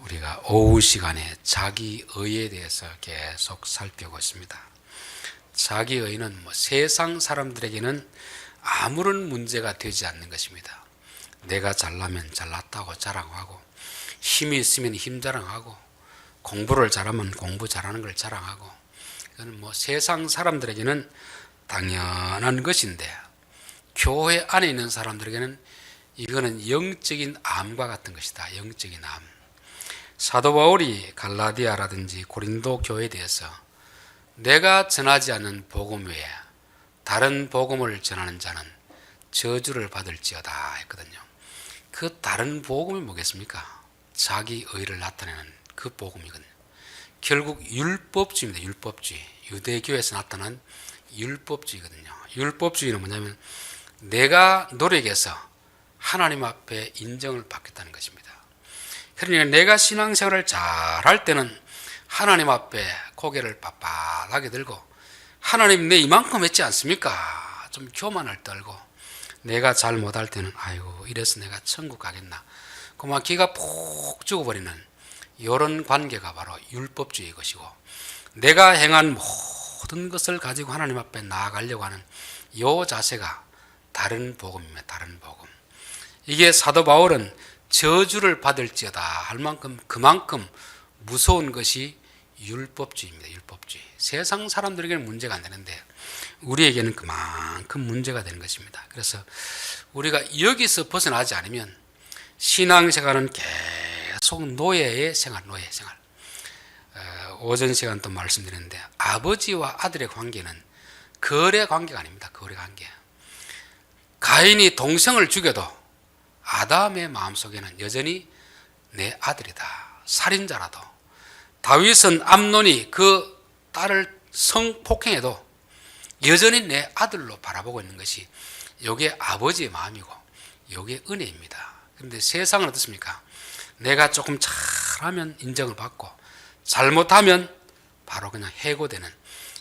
우리가 오후 시간에 자기의에 대해서 계속 살펴보고 있습니다. 자기의는 세상 사람들에게는 아무런 문제가 되지 않는 것입니다. 내가 잘나면 잘났다고 자랑하고, 힘이 있으면 힘 자랑하고, 공부를 잘하면 공부 잘하는 걸 자랑하고, 이건 세상 사람들에게는 당연한 것인데, 교회 안에 있는 사람들에게는 이거는 영적인 암과 같은 것이다. 영적인 암. 사도 바울이 갈라디아라든지 고린도 교회에 대해서 내가 전하지 않는 복음 외에 다른 복음을 전하는 자는 저주를 받을지어다 했거든요. 그 다른 복음이 뭐겠습니까? 자기 의를 나타내는 그 복음이거든요. 결국 율법주의입니다. 율법주의. 유대교에서 나타난 율법주의거든요. 율법주의는 뭐냐면 내가 노력해서 하나님 앞에 인정을 받겠다는 것입니다. 그러니까 내가 신앙생활을 잘할 때는 하나님 앞에 고개를 빳빳하게 들고, 하나님 내 이만큼 했지 않습니까? 좀 교만을 떨고, 내가 잘 못할 때는 아이고 이래서 내가 천국 가겠나, 그만 기가 푹 죽어버리는 이런 관계가 바로 율법주의 것이고, 내가 행한 모든 것을 가지고 하나님 앞에 나아가려고 하는 이 자세가 다른 복음입니다. 다른 복음. 이게 사도 바울은 저주를 받을지어다 할 만큼 그만큼 무서운 것이 율법주의입니다. 율법주의. 세상 사람들에게는 문제가 안 되는데 우리에게는 그만큼 문제가 되는 것입니다. 그래서 우리가 여기서 벗어나지 않으면 신앙생활은 계속 노예의 생활, 노예의 생활. 오전 시간 또 말씀드렸는데 아버지와 아들의 관계는 거래 관계가 아닙니다. 거래 관계. 가인이 동생을 죽여도 아담의 마음속에는 여전히 내 아들이다. 살인자라도. 다윗은 암논이 그 딸을 성폭행해도 여전히 내 아들로 바라보고 있는 것이 이게 아버지의 마음이고 이게 은혜입니다. 그런데 세상은 어떻습니까? 내가 조금 잘하면 인정을 받고 잘못하면 바로 그냥 해고되는,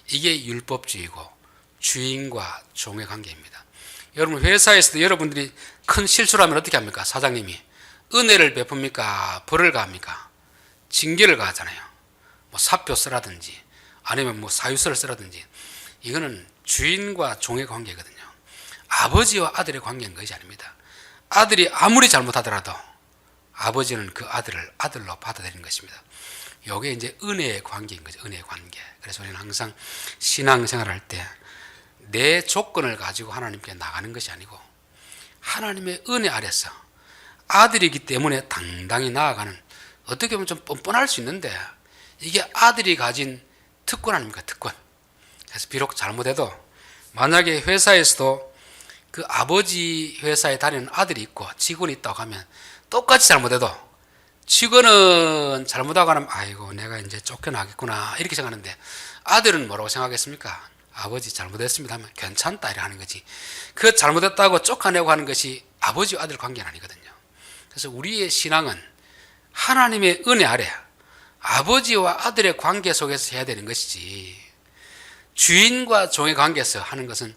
이게 율법주의고 주인과 종의 관계입니다. 여러분 회사에서도 여러분들이 큰 실수를 하면 어떻게 합니까? 사장님이 은혜를 베풉니까? 벌을 가합니까? 징계를 가하잖아요. 사표 쓰라든지 아니면 사유서를 쓰라든지. 이거는 주인과 종의 관계거든요. 아버지와 아들의 관계인 것이 아닙니다. 아들이 아무리 잘못하더라도 아버지는 그 아들을 아들로 받아들이는 것입니다. 이게 이제 은혜의 관계인 거죠. 은혜의 관계. 그래서 우리는 항상 신앙생활할 때 내 조건을 가지고 하나님께 나가는 것이 아니고 하나님의 은혜 아래서 아들이기 때문에 당당히 나아가는, 어떻게 보면 좀 뻔뻔할 수 있는데 이게 아들이 가진 특권 아닙니까? 특권. 그래서 비록 잘못해도 만약에 회사에서도 그 아버지 회사에 다니는 아들이 있고 직원이 있다고 하면 똑같이 잘못해도 직원은 잘못하고 하면 아이고 내가 이제 쫓겨나겠구나 이렇게 생각하는데 아들은 뭐라고 생각하겠습니까? 아버지 잘못했습니다 하면 괜찮다 이렇게 하는 거지. 그 잘못했다고 쫓아내고 하는 것이 아버지와 아들 관계는 아니거든요. 그래서 우리의 신앙은 하나님의 은혜 아래 아버지와 아들의 관계 속에서 해야 되는 것이지, 주인과 종의 관계에서 하는 것은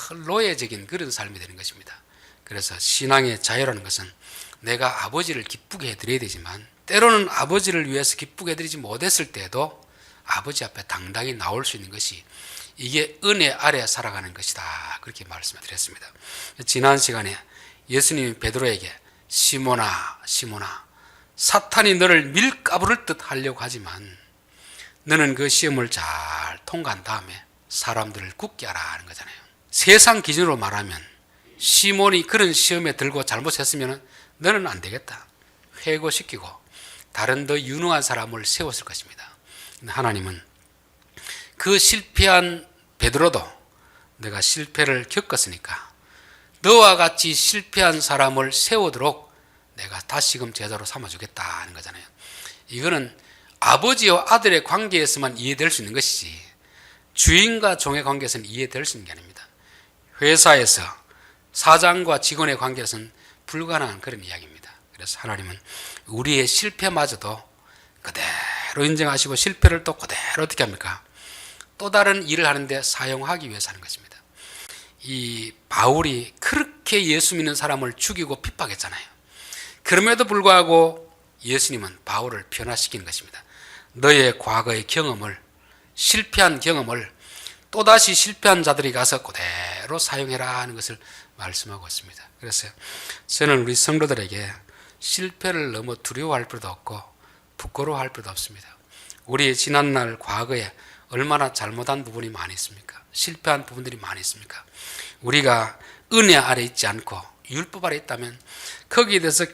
늘 노예적인 그런 삶이 되는 것입니다. 그래서 신앙의 자유라는 것은 내가 아버지를 기쁘게 해드려야 되지만 때로는 아버지를 위해서 기쁘게 해드리지 못했을 때에도 아버지 앞에 당당히 나올 수 있는 것이 이게 은혜 아래 살아가는 것이다. 그렇게 말씀을 드렸습니다. 지난 시간에 예수님이 베드로에게 시몬아 시몬아 사탄이 너를 밀가부를 듯 하려고 하지만 너는 그 시험을 잘 통과한 다음에 사람들을 굳게 하라 하는 거잖아요. 세상 기준으로 말하면 시몬이 그런 시험에 들고 잘못했으면 너는 안 되겠다. 회고시키고 다른 더 유능한 사람을 세웠을 것입니다. 하나님은 그 실패한 베드로도 내가 실패를 겪었으니까 너와 같이 실패한 사람을 세우도록 내가 다시금 제자로 삼아주겠다 하는 거잖아요. 이거는 아버지와 아들의 관계에서만 이해될 수 있는 것이지 주인과 종의 관계에서는 이해될 수 있는 게 아닙니다. 회사에서 사장과 직원의 관계에서는 불가능한 그런 이야기입니다. 그래서 하나님은 우리의 실패마저도 그대로 인정하시고 실패를 또 그대로 어떻게 합니까? 또 다른 일을 하는데 사용하기 위해서 하는 것입니다. 이 바울이 그렇게 예수 믿는 사람을 죽이고 핍박했잖아요. 그럼에도 불구하고 예수님은 바울을 변화시키는 것입니다. 너의 과거의 경험을, 실패한 경험을 또다시 실패한 자들이 가서 그대로 사용해라 하는 것을 말씀하고 있습니다. 그래서 저는 우리 성도들에게 실패를 너무 두려워할 필요도 없고 부끄러워할 필요도 없습니다. 우리의 지난날 과거에 얼마나 잘못한 부분이 많이 있습니까? 실패한 부분들이 많이 있습니까? 우리가 은혜 아래 있지 않고 율법 아래 있다면 거기에 대해서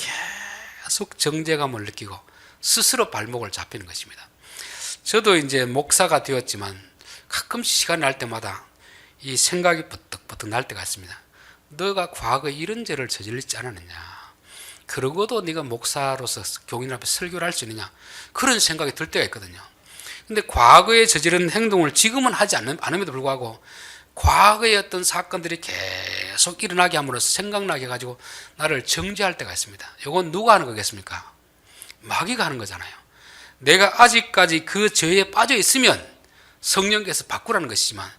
계속 정죄감을 느끼고 스스로 발목을 잡히는 것입니다. 저도 이제 목사가 되었지만 가끔씩 시간 날 때마다 이 생각이 버떡버떡 날 때가 있습니다. 너가 과거에 이런 죄를 저질렀지 않았느냐, 그러고도 네가 목사로서 교인 앞에 설교를 할 수 있느냐, 그런 생각이 들 때가 있거든요. 근데 과거에 저지른 행동을 지금은 하지 않음에도 불구하고 과거의 어떤 사건들이 계속 일어나게 함으로써 생각나게 해가지고 나를 정죄할 때가 있습니다. 이건 누가 하는 거겠습니까? 마귀가 하는 거잖아요. 내가 아직까지 그 죄에 빠져 있으면 성령께서 바꾸라는 것이지만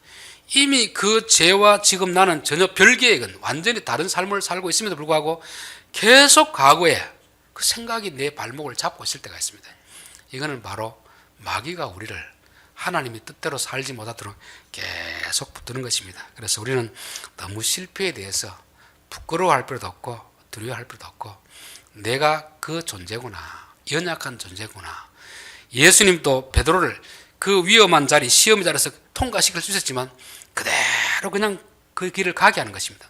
이미 그 죄와 지금 나는 전혀 별개의 완전히 다른 삶을 살고 있음에도 불구하고 계속 과거에 그 생각이 내 발목을 잡고 있을 때가 있습니다. 이거는 바로 마귀가 우리를 하나님의 뜻대로 살지 못하도록 계속 붙드는 것입니다. 그래서 우리는 너무 실패에 대해서 부끄러워할 필요도 없고 두려워할 필요도 없고 내가 그 존재구나, 연약한 존재구나. 예수님도 베드로를 그 위험한 자리, 시험의 자리에서 통과시킬 수 있었지만 그대로 그냥 그 길을 가게 하는 것입니다.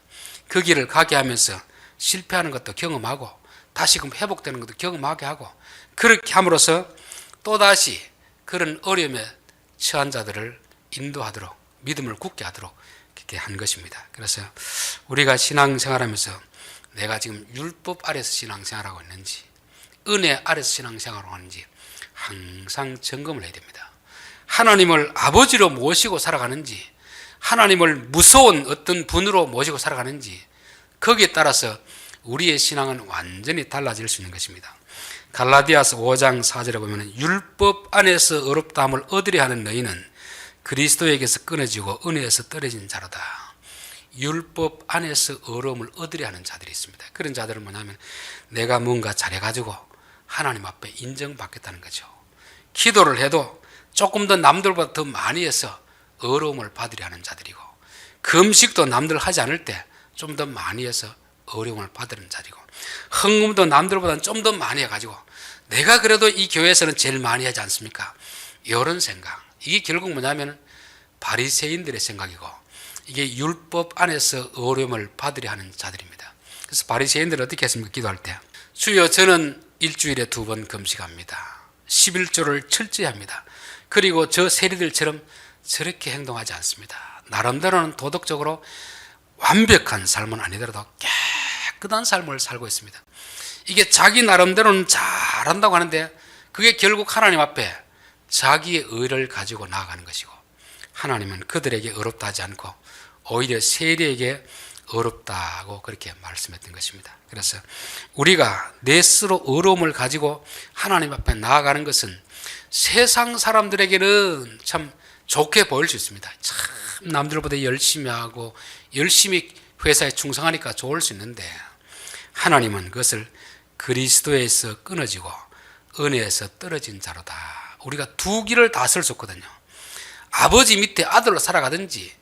그 길을 가게 하면서 실패하는 것도 경험하고 다시금 회복되는 것도 경험하게 하고 그렇게 함으로써 또다시 그런 어려움에 처한 자들을 인도하도록 믿음을 굳게 하도록 그렇게 한 것입니다. 그래서 우리가 신앙생활하면서 내가 지금 율법 아래서 신앙생활하고 있는지 은혜 아래서 신앙생활하고 있는지 항상 점검을 해야 됩니다. 하나님을 아버지로 모시고 살아가는지 하나님을 무서운 어떤 분으로 모시고 살아가는지 거기에 따라서 우리의 신앙은 완전히 달라질 수 있는 것입니다. 갈라디아서 5장 4절에 보면 율법 안에서 어렵다함을 얻으려 하는 너희는 그리스도에게서 끊어지고 은혜에서 떨어진 자로다. 율법 안에서 어려움을 얻으려 하는 자들이 있습니다. 그런 자들은 뭐냐면 내가 뭔가 잘해가지고 하나님 앞에 인정받겠다는 거죠. 기도를 해도 조금 더 남들보다 더 많이 해서 어려움을 받으려 하는 자들이고 금식도 남들 하지 않을 때 좀 더 많이 해서 어려움을 받으려는 자들이고 헌금도 남들보다 좀 더 많이 해가지고 내가 그래도 이 교회에서는 제일 많이 하지 않습니까? 이런 생각, 이게 결국 뭐냐면 바리새인들의 생각이고 이게 율법 안에서 어려움을 받으려 하는 자들입니다. 그래서 바리새인들은 어떻게 했습니까? 기도할 때 주여 저는 일주일에 2번 금식합니다. 11조를 철저히 합니다. 그리고 저 세리들처럼 저렇게 행동하지 않습니다. 나름대로는 도덕적으로 완벽한 삶은 아니더라도 깨끗한 삶을 살고 있습니다. 이게 자기 나름대로는 잘한다고 하는데 그게 결국 하나님 앞에 자기의 의를 가지고 나아가는 것이고 하나님은 그들에게 어렵다 하지 않고 오히려 세리에게 어렵다고 그렇게 말씀했던 것입니다. 그래서 우리가 내 스스로 어려움을 가지고 하나님 앞에 나아가는 것은 세상 사람들에게는 참 좋게 보일 수 있습니다. 참 남들보다 열심히 하고 열심히 회사에 충성하니까 좋을 수 있는데 하나님은 그것을 그리스도에서 끊어지고 은혜에서 떨어진 자로다. 우리가 두 길을 다 쓸 수 없거든요. 아버지 밑에 아들로 살아가든지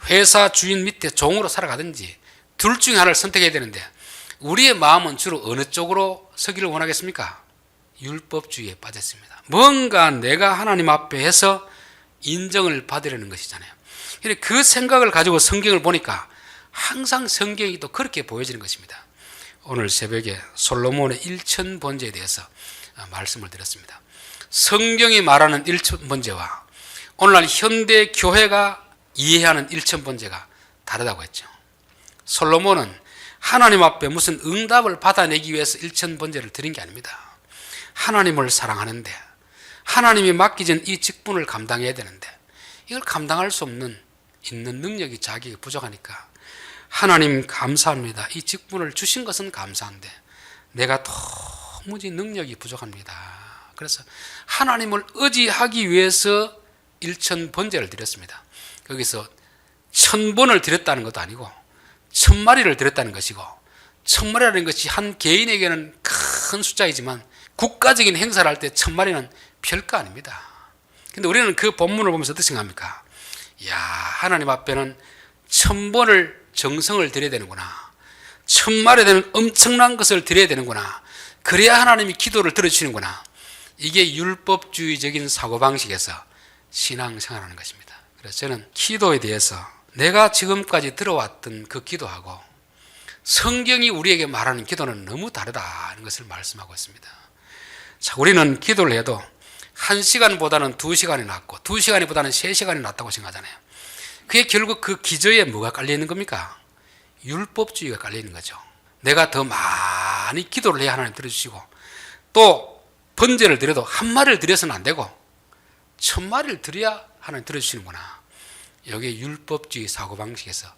회사 주인 밑에 종으로 살아가든지 둘 중에 하나를 선택해야 되는데 우리의 마음은 주로 어느 쪽으로 서기를 원하겠습니까? 율법주의에 빠졌습니다. 뭔가 내가 하나님 앞에 해서 인정을 받으려는 것이잖아요. 그 생각을 가지고 성경을 보니까 항상 성경이 또 그렇게 보여지는 것입니다. 오늘 새벽에 솔로몬의 1000번제에 대해서 말씀을 드렸습니다. 성경이 말하는 1000번제와 오늘날 현대 교회가 이해하는 1000번제가 다르다고 했죠. 솔로몬은 하나님 앞에 무슨 응답을 받아내기 위해서 1000번제를 드린 게 아닙니다. 하나님을 사랑하는데 하나님이 맡기진 이 직분을 감당해야 되는데 이걸 감당할 수 없는 있는 능력이 자기가 부족하니까 하나님 감사합니다. 이 직분을 주신 것은 감사한데 내가 도무지 능력이 부족합니다. 그래서 하나님을 의지하기 위해서 1000번제를 드렸습니다. 거기서 1000번을 드렸다는 것도 아니고 1000마리를 드렸다는 것이고 1000마리라는 것이 한 개인에게는 큰 숫자이지만 국가적인 행사를 할 때 1000마리는 별거 아닙니다. 근데 우리는 그 본문을 보면서 어떻게 생각합니까? 이야, 하나님 앞에는 1000번을 정성을 들여야 되는구나. 1000마리 되는 엄청난 것을 드려야 되는구나. 그래야 하나님이 기도를 들어주시는구나. 이게 율법주의적인 사고방식에서 신앙생활하는 것입니다. 그래서 저는 기도에 대해서 내가 지금까지 들어왔던 그 기도하고 성경이 우리에게 말하는 기도는 너무 다르다는 것을 말씀하고 있습니다. 자, 우리는 기도를 해도 1시간보다는 2시간이 낫고 2시간보다는 3시간이 낫다고 생각하잖아요. 그게 결국 그 기저에 뭐가 깔려있는 겁니까? 율법주의가 깔려있는 거죠. 내가 더 많이 기도를 해야 하나님 들어주시고, 또 번제를 드려도 1마리를 드려서는 안 되고 1000마리를 드려야 하나님 들어주시는구나. 여기에 율법주의 사고방식에서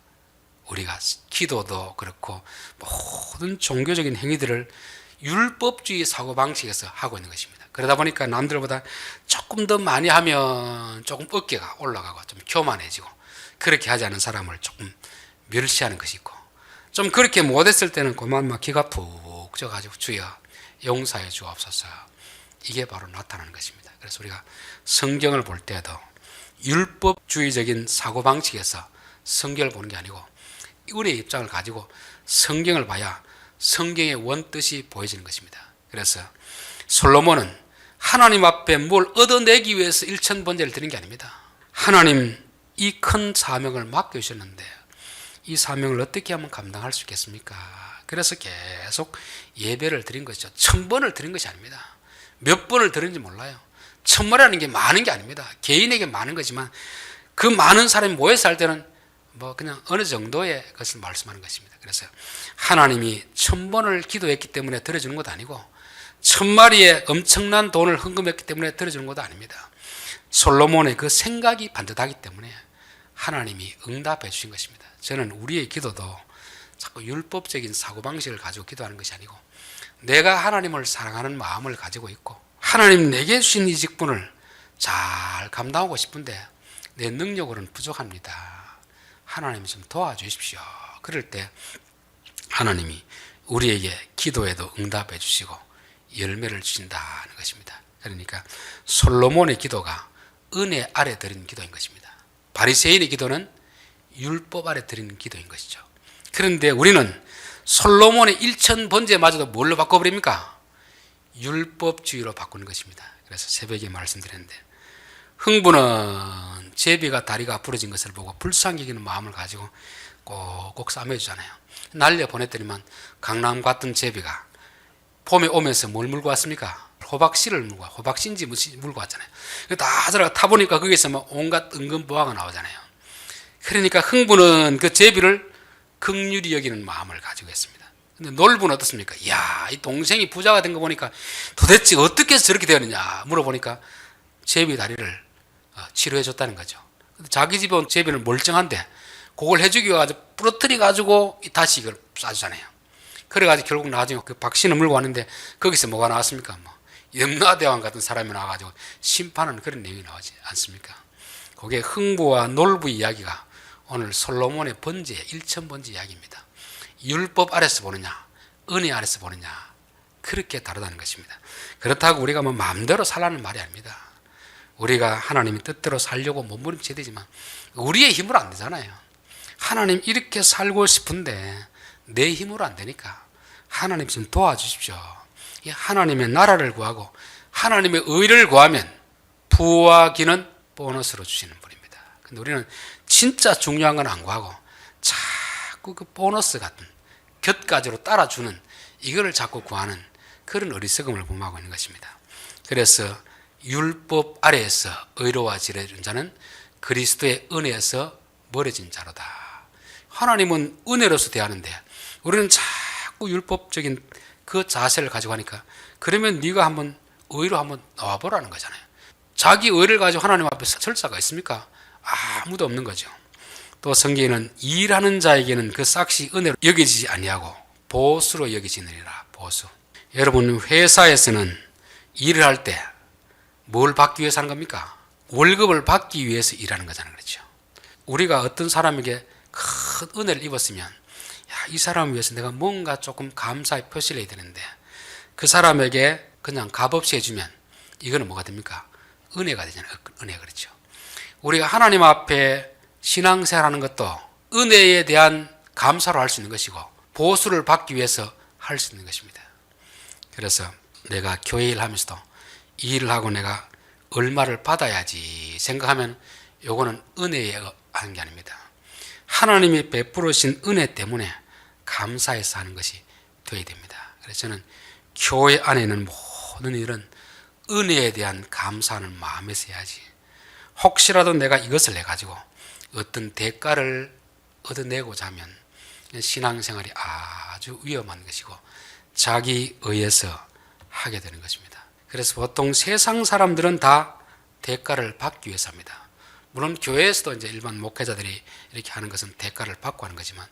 우리가 기도도 그렇고 모든 종교적인 행위들을 율법주의 사고방식에서 하고 있는 것입니다. 그러다 보니까 남들보다 조금 더 많이 하면 조금 어깨가 올라가고 좀 교만해지고, 그렇게 하지 않은 사람을 조금 멸시하는 것이 있고, 좀 그렇게 못했을 때는 그만 막 기가 푹 져가지고 주여 용서해 주옵소서, 이게 바로 나타나는 것입니다. 그래서 우리가 성경을 볼 때도 율법주의적인 사고방식에서 성경을 보는 게 아니고 우리의 입장을 가지고 성경을 봐야 성경의 원뜻이 보여지는 것입니다. 그래서 솔로몬은 하나님 앞에 뭘 얻어내기 위해서 1000번제를 드리는 게 아닙니다. 하나님 이 큰 사명을 맡겨주셨는데 이 사명을 어떻게 하면 감당할 수 있겠습니까? 그래서 계속 예배를 드린 것이죠. 1000번을 드린 것이 아닙니다. 몇 번을 드렸는지 몰라요. 1000번이라는 게 많은 게 아닙니다. 개인에게 많은 거지만 그 많은 사람이 모여서 할 때는 뭐 그냥 어느 정도의 것을 말씀하는 것입니다. 그래서 하나님이 1000번을 기도했기 때문에 들어주는 것도 아니고 1000마리의 엄청난 돈을 헌금했기 때문에 들어주는 것도 아닙니다. 솔로몬의 그 생각이 반듯하기 때문에 하나님이 응답해 주신 것입니다. 저는 우리의 기도도 자꾸 율법적인 사고방식을 가지고 기도하는 것이 아니고 내가 하나님을 사랑하는 마음을 가지고 있고 하나님 내게 주신 이 직분을 잘 감당하고 싶은데 내 능력으로는 부족합니다. 하나님 좀 도와주십시오. 그럴 때 하나님이 우리에게 기도에도 응답해 주시고 열매를 주신다는 것입니다. 그러니까 솔로몬의 기도가 은혜 아래 드린 기도인 것입니다. 바리새인의 기도는 율법 아래 드리는 기도인 것이죠. 그런데 우리는 솔로몬의 1000번제마저도 뭘로 바꿔버립니까? 율법주의로 바꾸는 것입니다. 그래서 새벽에 말씀드렸는데 흥부는 제비가 다리가 부러진 것을 보고 불쌍히 여기는 마음을 가지고 꼭꼭 싸매주잖아요. 날려보냈더니만 강남 같은 제비가 봄에 오면서 뭘 물고 왔습니까? 호박씨를 물고 호박씨인지 물고 왔잖아요. 다 들어가 타보니까 거기서 막 온갖 은근보화가 나오잖아요. 그러니까 흥부는 그 제비를 긍휼히 여기는 마음을 가지고 있습니다. 근데 놀부는 어떻습니까? 이야, 이 동생이 부자가 된 거 보니까 도대체 어떻게 해서 저렇게 되었느냐 물어보니까 제비 다리를 치료해 줬다는 거죠. 자기 집에 온 제비는 멀쩡한데 그걸 해주기 위해 부러뜨려 가지고 다시 이걸 쏴주잖아요. 그래가지고 결국 나중에 그 박씨는 물고 왔는데 거기서 뭐가 나왔습니까? 뭐 염라대왕 같은 사람이 나와가지고 심판하는 그런 내용이 나오지 않습니까? 그게 흥부와 놀부 이야기가 오늘 솔로몬의 번제 1000번제 이야기입니다. 율법 아래서 보느냐 은혜 아래서 보느냐 그렇게 다르다는 것입니다. 그렇다고 우리가 뭐 마음대로 살라는 말이 아닙니다. 우리가 하나님의 뜻대로 살려고 몸부림쳐야 되지만 우리의 힘으로 안 되잖아요. 하나님 이렇게 살고 싶은데 내 힘으로 안 되니까 하나님 좀 도와주십시오. 하나님의 나라를 구하고 하나님의 의를 구하면 부와 기는 보너스로 주시는 분입니다. 근데 우리는 진짜 중요한 건 안 구하고 자꾸 그 보너스 같은 곁가지로 따라주는 이거를 자꾸 구하는 그런 어리석음을 범하고 있는 것입니다. 그래서 율법 아래에서 의로워지려는 자는 그리스도의 은혜에서 멀어진 자로다. 하나님은 은혜로서 대하는데 우리는 자꾸 율법적인 그 자세를 가지고 하니까 그러면 네가 한번 의로 한번 나와보라는 거잖아요. 자기 의를 가지고 하나님 앞에 설 자가 있습니까? 아무도 없는 거죠. 또 성경에는 일하는 자에게는 그 삭시 은혜로 여기지지 아니하고 보수로 여기지느니라. 보수. 여러분 회사에서는 일을 할 때 뭘 받기 위해서 하는 겁니까? 월급을 받기 위해서 일하는 거잖아요. 그렇죠? 우리가 어떤 사람에게 큰 은혜를 입었으면 이 사람을 위해서 내가 뭔가 조금 감사의 표시를 해야 되는데 그 사람에게 그냥 값없이 해주면 이거는 뭐가 됩니까? 은혜가 되잖아요. 은혜, 그렇죠. 우리가 하나님 앞에 신앙생활하는 것도 은혜에 대한 감사로 할 수 있는 것이고 보수를 받기 위해서 할 수 있는 것입니다. 그래서 내가 교회 일 하면서도 이 일을 하고 내가 얼마를 받아야지 생각하면 요거는 은혜에 하는 게 아닙니다. 하나님이 베풀으신 은혜 때문에 감사해서 하는 것이 되어야 됩니다. 그래서 저는 교회 안에 있는 모든 일은 은혜에 대한 감사하는 마음에서 해야지, 혹시라도 내가 이것을 해가지고 어떤 대가를 얻어내고자 하면 신앙생활이 아주 위험한 것이고 자기 의해서 하게 되는 것입니다. 그래서 보통 세상 사람들은 다 대가를 받기 위해서 합니다. 물론 교회에서도 이제 일반 목회자들이 이렇게 하는 것은 대가를 받고 하는 거지만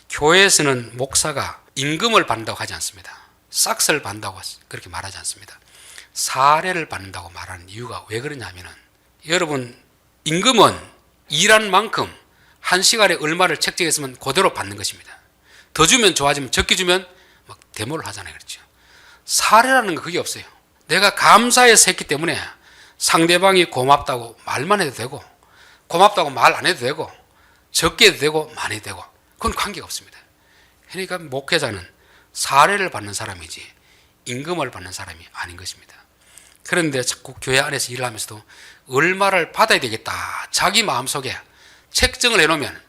교회에서는 목사가 임금을 받는다고 하지 않습니다. 싹스를 받는다고 그렇게 말하지 않습니다. 사례를 받는다고 말하는 이유가 왜 그러냐면은, 여러분 임금은 일한 만큼 한 시간에 얼마를 책정했으면 그대로 받는 것입니다. 더 주면 좋아지면 적게 주면 막 데모를 하잖아요. 그렇죠. 사례라는 거 그게 없어요. 내가 감사해서 했기 때문에 상대방이 고맙다고 말만 해도 되고 고맙다고 말 안 해도 되고 적게 해도 되고 많이 해도 되고 그건 관계가 없습니다. 그러니까 목회자는 사례를 받는 사람이지 임금을 받는 사람이 아닌 것입니다. 그런데 자꾸 교회 안에서 일을 하면서도 얼마를 받아야 되겠다 자기 마음속에 책정을 해놓으면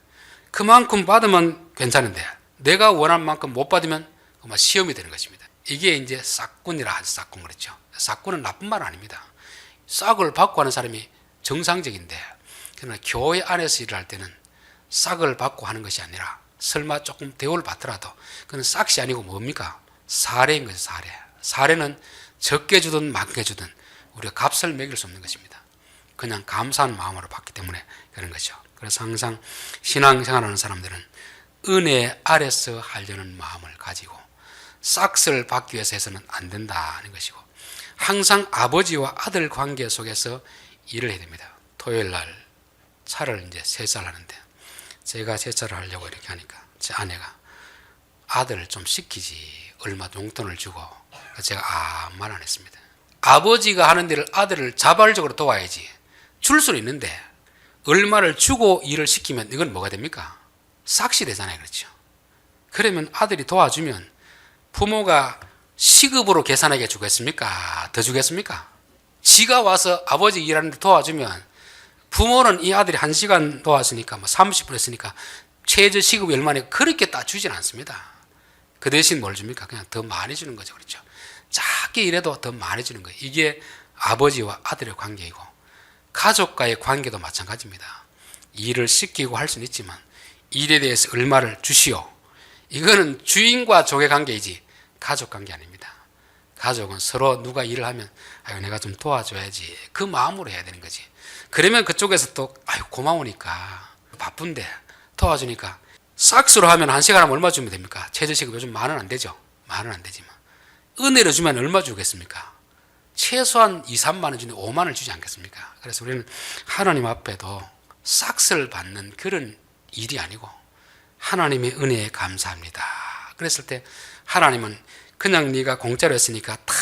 그만큼 받으면 괜찮은데 내가 원하는 만큼 못 받으면 정말 시험이 되는 것입니다. 이게 이제 싹군이라 하죠. 싹군, 그렇죠. 싹군은 나쁜 말 아닙니다. 싹을 받고 하는 사람이 정상적인데, 그러나 교회 안에서 일을 할 때는 싹을 받고 하는 것이 아니라 설마 조금 대우를 받더라도 그건 싹이 아니고 뭡니까? 사례인 거죠. 사례. 사례는 적게 주든 많게 주든 우리가 값을 매길 수 없는 것입니다. 그냥 감사하는 마음으로 받기 때문에 그런 거죠. 그래서 항상 신앙생활하는 사람들은 은혜 아래서 하려는 마음을 가지고 싹을 받기 위해서 해서는 안 된다는 것이고, 항상 아버지와 아들 관계 속에서 일을 해야 됩니다. 토요일 날 차를 이제 세차하는데 제가 세차를 하려고 이렇게 하니까 제 아내가 아들을 좀 시키지 얼마 용돈을 주고, 제가 아무 말 안 했습니다. 아버지가 하는 일을 아들을 자발적으로 도와야지. 줄 수는 있는데 얼마를 주고 일을 시키면 이건 뭐가 됩니까? 싹시 되잖아요. 그렇죠. 그러면 아들이 도와주면 부모가 시급으로 계산하게 주겠습니까? 더 주겠습니까? 지가 와서 아버지 일하는데 도와주면 부모는 이 아들이 1시간 도와주니까 뭐 30분 했으니까 최저 시급이 얼마나 그렇게 딱 주진 않습니다. 그 대신 뭘 줍니까? 그냥 더 많이 주는 거죠. 그렇죠. 작게 일해도 더 많이 주는 거예요. 이게 아버지와 아들의 관계이고 가족과의 관계도 마찬가지입니다. 일을 시키고 할 수는 있지만 일에 대해서 얼마를 주시오. 이거는 주인과 종의 관계이지 가족 관계 아닙니다. 가족은 서로 누가 일을 하면 아유 내가 좀 도와줘야지 그 마음으로 해야 되는 거지. 그러면 그쪽에서 또 아유 고마우니까 바쁜데 도와주니까 싹스로 하면 1시간 하면 얼마 주면 됩니까? 최저시급 요즘 10,000원 안 되죠. 10,000원 안 되지만 은혜로 주면 얼마 주겠습니까? 최소한 2, 3만 원 주는데 5만 원을 주지 않겠습니까? 그래서 우리는 하나님 앞에도 싹스를 받는 그런 일이 아니고 하나님의 은혜에 감사합니다. 그랬을 때 하나님은 그냥 네가 공짜로 했으니까 다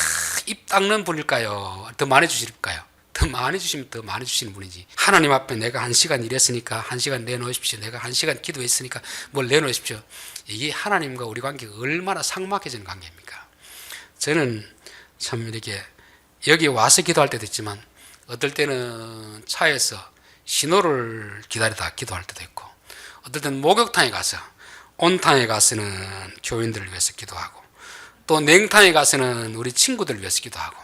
입 닦는 분일까요? 더 많이 주실까요? 더 많이 주시면 더 많이 주시는 분이지. 하나님 앞에 내가 1시간 일했으니까 1시간 내놓으십시오. 내가 1시간 기도했으니까 뭘 내놓으십시오. 이게 하나님과 우리 관계가 얼마나 삭막해지는 관계입니까? 저는 참 이렇게 여기 와서 기도할 때도 있지만 어떨 때는 차에서 신호를 기다리다 기도할 때도 있고, 어떨 때는 목욕탕에 가서 온탕에 가서는 교인들을 위해서 기도하고, 또 냉탕에 가서는 우리 친구들을 위해서 기도하고,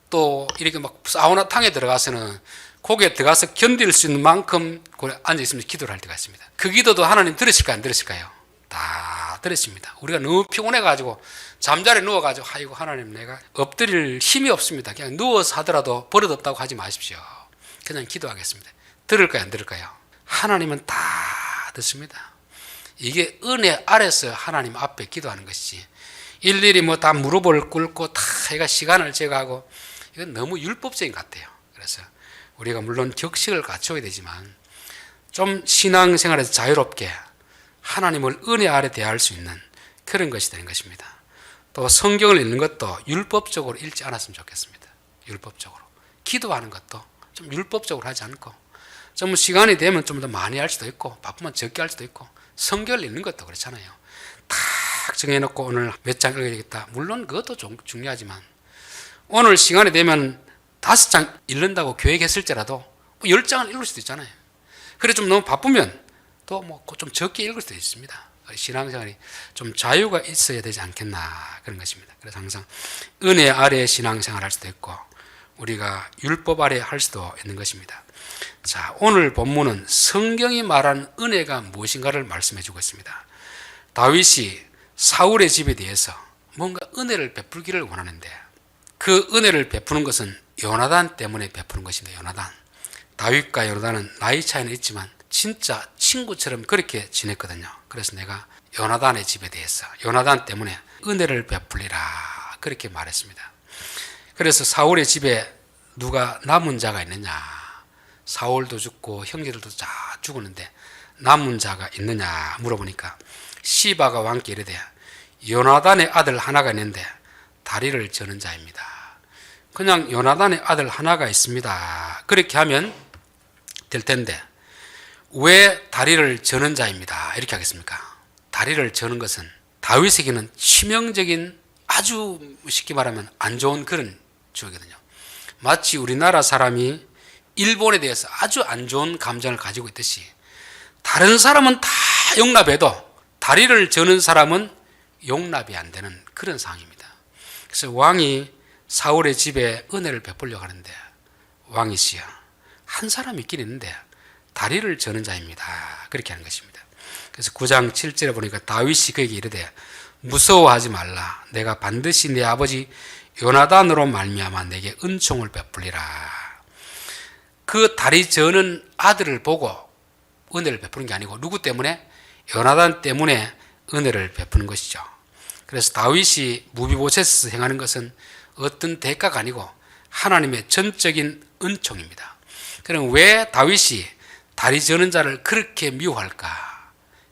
또 이렇게 막 사우나탕에 들어가서는 거기에 들어가서 견딜 수 있는 만큼 앉아있으면 기도를 할 때가 있습니다. 그 기도도 하나님 들으실까요? 안 들으실까요? 다 들으십니다. 우리가 너무 피곤해가지고 잠자리에 누워가지고 아이고 하나님 내가 엎드릴 힘이 없습니다. 그냥 누워서 하더라도 버릇없다고 하지 마십시오. 그냥 기도하겠습니다. 들을까요? 안 들을까요? 하나님은 다 듣습니다. 이게 은혜 아래서 하나님 앞에 기도하는 것이지 일일이 뭐 다 무릎을 꿇고 다 해가 시간을 제거하고 이건 너무 율법적인 것 같아요. 그래서 우리가 물론 격식을 갖춰야 되지만 좀 신앙생활에서 자유롭게 하나님을 은혜 아래 대할 수 있는 그런 것이 되는 것입니다. 또 성경을 읽는 것도 율법적으로 읽지 않았으면 좋겠습니다. 율법적으로. 기도하는 것도 좀 율법적으로 하지 않고, 좀 시간이 되면 좀 더 많이 할 수도 있고, 바쁘면 적게 할 수도 있고, 성경을 읽는 것도 그렇잖아요. 딱 정해놓고 오늘 몇 장 읽어야 되겠다. 물론 그것도 좀 중요하지만, 오늘 시간이 되면 5장 읽는다고 계획했을지라도 10장을 읽을 수도 있잖아요. 그래 좀 너무 바쁘면 또 뭐 좀 적게 읽을 수도 있습니다. 신앙생활이 좀 자유가 있어야 되지 않겠나 그런 것입니다. 그래서 항상 은혜 아래 신앙생활 할 수도 있고 우리가 율법 아래 할 수도 있는 것입니다. 자, 오늘 본문은 성경이 말하는 은혜가 무엇인가를 말씀해 주고 있습니다. 다윗이 사울의 집에 대해서 뭔가 은혜를 베풀기를 원하는데 그 은혜를 베푸는 것은 요나단 때문에 베푸는 것입니다. 요나단. 다윗과 요나단은 나이 차이는 있지만 진짜 친구처럼 그렇게 지냈거든요. 그래서 내가 요나단의 집에 대해서 요나단 때문에 은혜를 베풀리라 그렇게 말했습니다. 그래서 사울의 집에 누가 남은 자가 있느냐, 사울도 죽고 형제들도 다 죽었는데 남은 자가 있느냐 물어보니까 시바가 왕께 이르되 요나단의 아들 하나가 있는데 다리를 저는 자입니다. 그냥 요나단의 아들 하나가 있습니다. 그렇게 하면 될 텐데 왜 다리를 저는 자입니다 이렇게 하겠습니까? 다리를 저는 것은 다윗에게는 치명적인, 아주 쉽게 말하면 안 좋은 그런 주어거든요. 마치 우리나라 사람이 일본에 대해서 아주 안 좋은 감정을 가지고 있듯이 다른 사람은 다 용납해도 다리를 저는 사람은 용납이 안 되는 그런 상황입니다. 그래서 왕이 사울의 집에 은혜를 베풀려고 하는데 왕이시여 한 사람이 있긴 있는데 다리를 저는 자입니다. 그렇게 하는 것입니다. 그래서 9장 7절에 보니까 다윗이 그에게 이르되 무서워하지 말라. 내가 반드시 내 아버지 요나단으로 말미암아 내게 은총을 베풀리라. 그 다리 저는 아들을 보고 은혜를 베푸는 게 아니고 누구 때문에? 요나단 때문에 은혜를 베푸는 것이죠. 그래서 다윗이 무비보셋을 행하는 것은 어떤 대가가 아니고 하나님의 전적인 은총입니다. 그럼 왜 다윗이 다리 저는 자를 그렇게 미워할까?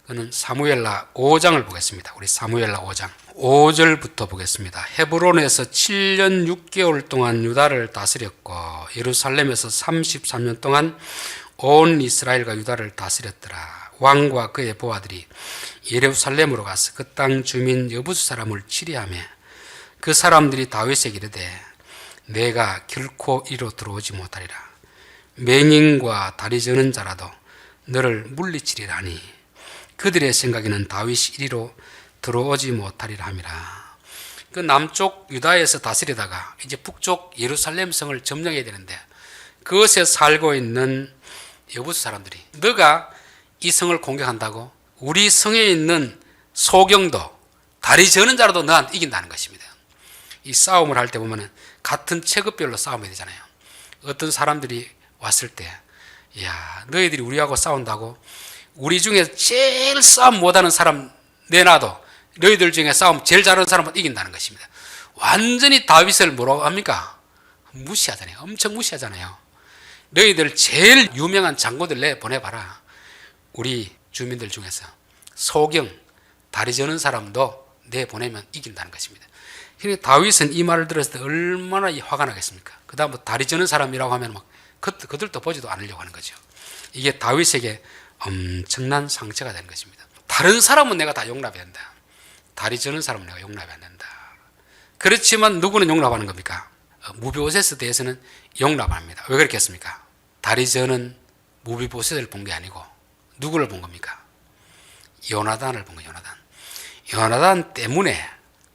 그는 사무엘라 5장을 보겠습니다. 우리 사무엘라 5장 5절부터 보겠습니다. 헤브론에서 7년 6개월 동안 유다를 다스렸고 예루살렘에서 33년 동안 온 이스라엘과 유다를 다스렸더라. 왕과 그의 보아들이 예루살렘으로 가서 그 땅 주민 여부수 사람을 치리하며 그 사람들이 다윗에게 이르되 내가 결코 이로 들어오지 못하리라. 맹인과 다리 저는 자라도 너를 물리치리라 하니 그들의 생각에는 다윗이 이리로 들어오지 못하리라 함이라. 그 남쪽 유다에서 다스리다가 이제 북쪽 예루살렘 성을 점령해야 되는데 그것에 살고 있는 여부수 사람들이 너가 이 성을 공격한다고 우리 성에 있는 소경도 다리 저는 자라도 너한테 이긴다는 것입니다. 이 싸움을 할 때 보면 같은 체급별로 싸움해야 되잖아요. 어떤 사람들이 왔을 때 야 너희들이 우리하고 싸운다고 우리 중에 제일 싸움 못하는 사람 내놔도 너희들 중에 싸움 제일 잘하는 사람은 이긴다는 것입니다. 완전히 다윗을 뭐라고 합니까? 무시하잖아요. 엄청 무시하잖아요. 너희들 제일 유명한 장군들 내보내봐라. 우리 주민들 중에서 소경, 다리 저는 사람도 내보내면 이긴다는 것입니다. 그러니까 다윗은 이 말을 들었을 때 얼마나 화가 나겠습니까? 그 다음 다리 저는 사람이라고 하면 막 그들도 보지도 않으려고 하는 거죠. 이게 다윗에게 엄청난 상처가 되는 것입니다. 다른 사람은 내가 다 용납해야 된다. 다리 저는 사람은 내가 용납이 안 된다. 그렇지만 누구는 용납하는 겁니까? 무비보셋에 대해서는 용납합니다. 왜 그렇게 했습니까? 다리 저는 무비보셋을 본 게 아니고 누구를 본 겁니까? 요나단을 본 거예요. 요나단 때문에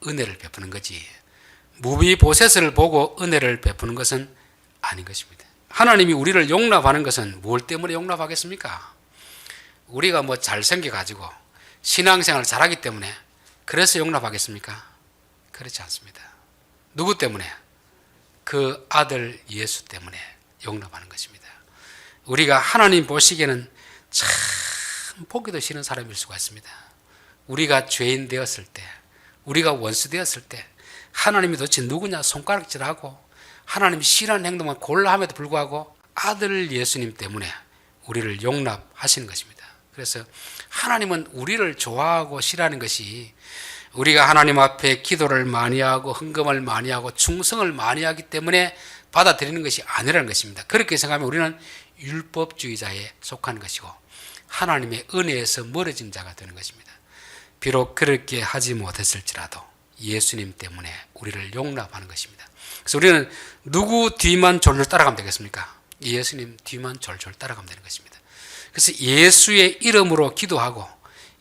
은혜를 베푸는 거지 무비보셋을 보고 은혜를 베푸는 것은 아닌 것입니다. 하나님이 우리를 용납하는 것은 뭘 때문에 용납하겠습니까? 우리가 뭐 잘생겨가지고 신앙생활을 잘하기 때문에 그래서 용납하겠습니까? 그렇지 않습니다. 누구 때문에? 그 아들 예수 때문에 용납하는 것입니다. 우리가 하나님 보시기에는 참 보기도 싫은 사람일 수가 있습니다. 우리가 죄인 되었을 때, 우리가 원수 되었을 때 하나님이 도대체 누구냐 손가락질하고 하나님이 싫어하는 행동만 골라 함에도 불구하고 아들 예수님 때문에 우리를 용납하시는 것입니다. 그래서 하나님은 우리를 좋아하고 싫어하는 것이 우리가 하나님 앞에 기도를 많이 하고 헌금을 많이 하고 충성을 많이 하기 때문에 받아들이는 것이 아니라는 것입니다. 그렇게 생각하면 우리는 율법주의자에 속한 것이고 하나님의 은혜에서 멀어진 자가 되는 것입니다. 비록 그렇게 하지 못했을지라도 예수님 때문에 우리를 용납하는 것입니다. 그래서 우리는 누구 뒤만 졸졸 따라가면 되겠습니까? 예수님 뒤만 졸졸 따라가면 되는 것입니다. 그래서 예수의 이름으로 기도하고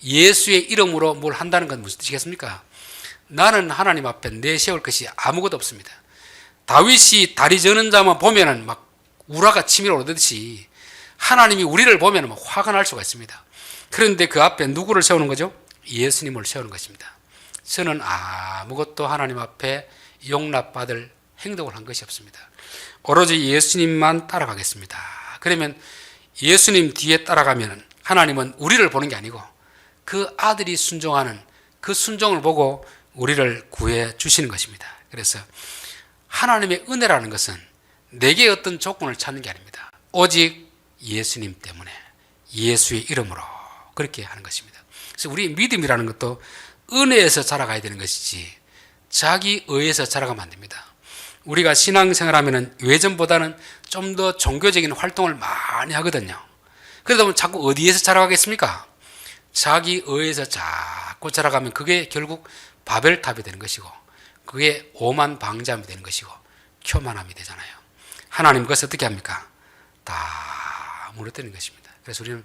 예수의 이름으로 뭘 한다는 건 무슨 뜻이겠습니까? 나는 하나님 앞에 내세울 것이 아무것도 없습니다. 다윗이 다리 저는 자만 보면은 막 우라가 치밀어 오르듯이 하나님이 우리를 보면은 막 화가 날 수가 있습니다. 그런데 그 앞에 누구를 세우는 거죠? 예수님을 세우는 것입니다. 저는 아무것도 하나님 앞에 용납받을 행동을 한 것이 없습니다. 오로지 예수님만 따라가겠습니다. 그러면 예수님 뒤에 따라가면 하나님은 우리를 보는 게 아니고 그 아들이 순종하는 그 순종을 보고 우리를 구해 주시는 것입니다. 그래서 하나님의 은혜라는 것은 내게 어떤 조건을 찾는 게 아닙니다. 오직 예수님 때문에 예수의 이름으로 그렇게 하는 것입니다. 그래서 우리 믿음이라는 것도 은혜에서 자라가야 되는 것이지 자기 의에서 자라가면 안 됩니다. 우리가 신앙생활하면 예전보다는 좀 더 종교적인 활동을 많이 하거든요. 그러다 보면 자꾸 어디에서 자라가겠습니까? 자기 의에서 자꾸 자라가면 그게 결국 바벨탑이 되는 것이고 그게 오만방자함이 되는 것이고 교만함이 되잖아요. 하나님 그것을 어떻게 합니까? 다 무너뜨리는 것입니다. 그래서 우리는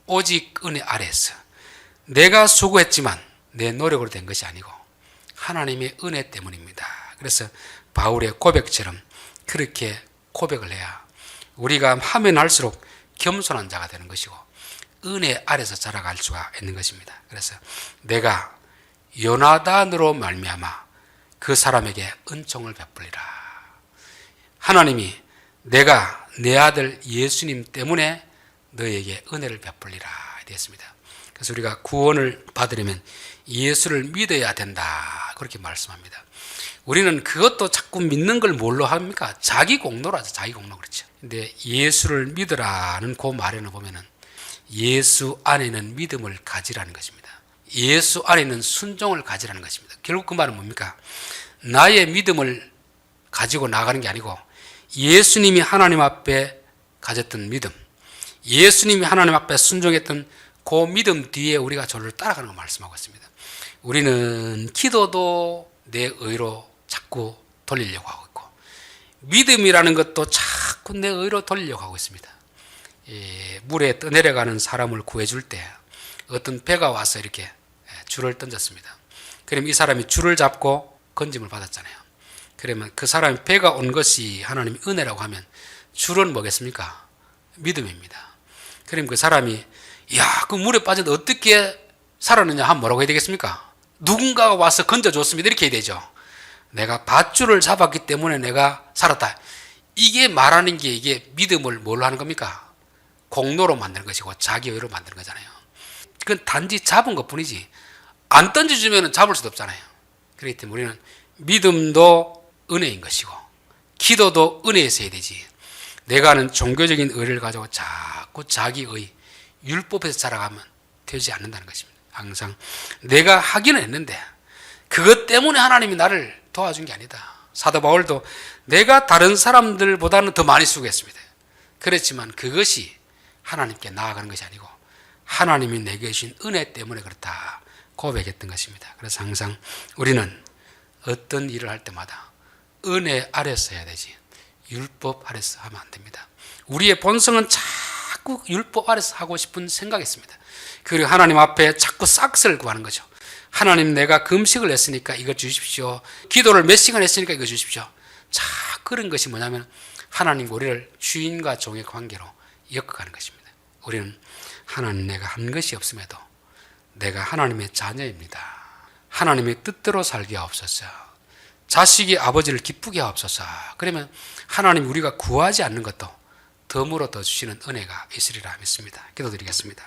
오직 은혜 아래에서 내가 수고했지만 내 노력으로 된 것이 아니고 하나님의 은혜 때문입니다. 그래서 바울의 고백처럼 그렇게 고백을 해야 우리가 하면 할수록 겸손한 자가 되는 것이고 은혜 아래서 자라갈 수가 있는 것입니다. 그래서 내가 요나단으로 말미암아 그 사람에게 은총을 베풀리라. 하나님이 내가 내 아들 예수님 때문에 너에게 은혜를 베풀리라 되었습니다. 그래서 우리가 구원을 받으려면 예수를 믿어야 된다 그렇게 말씀합니다. 우리는 그것도 자꾸 믿는 걸 뭘로 합니까? 자기 공로라죠. 자기 공로 그렇죠. 근데 예수를 믿으라는 그 말에는 보면은 예수 안에는 믿음을 가지라는 것입니다. 예수 안에는 순종을 가지라는 것입니다. 결국 그 말은 뭡니까? 나의 믿음을 가지고 나가는 게 아니고 예수님이 하나님 앞에 가졌던 믿음, 예수님이 하나님 앞에 순종했던 그 믿음 뒤에 우리가 저를 따라가는 걸 말씀하고 있습니다. 우리는 기도도 내 의로 자꾸 돌리려고 하고 있고 믿음이라는 것도 자꾸 내 의로 돌리려고 하고 있습니다. 물에 떠내려가는 사람을 구해줄 때 어떤 배가 와서 이렇게 줄을 던졌습니다. 그럼 이 사람이 줄을 잡고 건짐을 받았잖아요. 그러면 그 사람이 배가 온 것이 하나님의 은혜라고 하면 줄은 뭐겠습니까? 믿음입니다. 그럼 그 사람이 그 물에 빠져도 어떻게 살았느냐 하면 뭐라고 해야 되겠습니까? 누군가가 와서 건져줬습니다. 이렇게 해야 되죠. 내가 밧줄을 잡았기 때문에 내가 살았다. 이게 말하는 게 이게 믿음을 뭘로 하는 겁니까? 공로로 만드는 것이고 자기 의로 만드는 거잖아요. 그건 단지 잡은 것 뿐이지 안 던져주면 잡을 수도 없잖아요. 그렇기 때문에 우리는 믿음도 은혜인 것이고 기도도 은혜에서 해야 되지 내가 하는 종교적인 의를 가지고 자꾸 자기 의 율법에서 자라가면 되지 않는다는 것입니다. 항상 내가 하기는 했는데 그것 때문에 하나님이 나를 도와준 게 아니다. 사도 바울도 내가 다른 사람들보다는 더 많이 수고했습니다. 그렇지만 그것이 하나님께 나아가는 것이 아니고 하나님이 내게 주신 은혜 때문에 그렇다 고백했던 것입니다. 그래서 항상 우리는 어떤 일을 할 때마다 은혜 아래서 해야 되지 율법 아래서 하면 안 됩니다. 우리의 본성은 자꾸 율법 아래서 하고 싶은 생각이 있습니다. 그리고 하나님 앞에 자꾸 싹스를 구하는 거죠. 하나님 내가 금식을 했으니까 이거 주십시오. 기도를 몇 시간 했으니까 이거 주십시오. 자, 그런 것이 뭐냐면 하나님과 우리를 주인과 종의 관계로 엮어가는 것입니다. 우리는 하나님 내가 한 것이 없음에도 내가 하나님의 자녀입니다. 하나님의 뜻대로 살게 하옵소서. 자식이 아버지를 기쁘게 하옵소서. 그러면 하나님 우리가 구하지 않는 것도 덤으로 더 주시는 은혜가 있으리라 믿습니다. 기도드리겠습니다.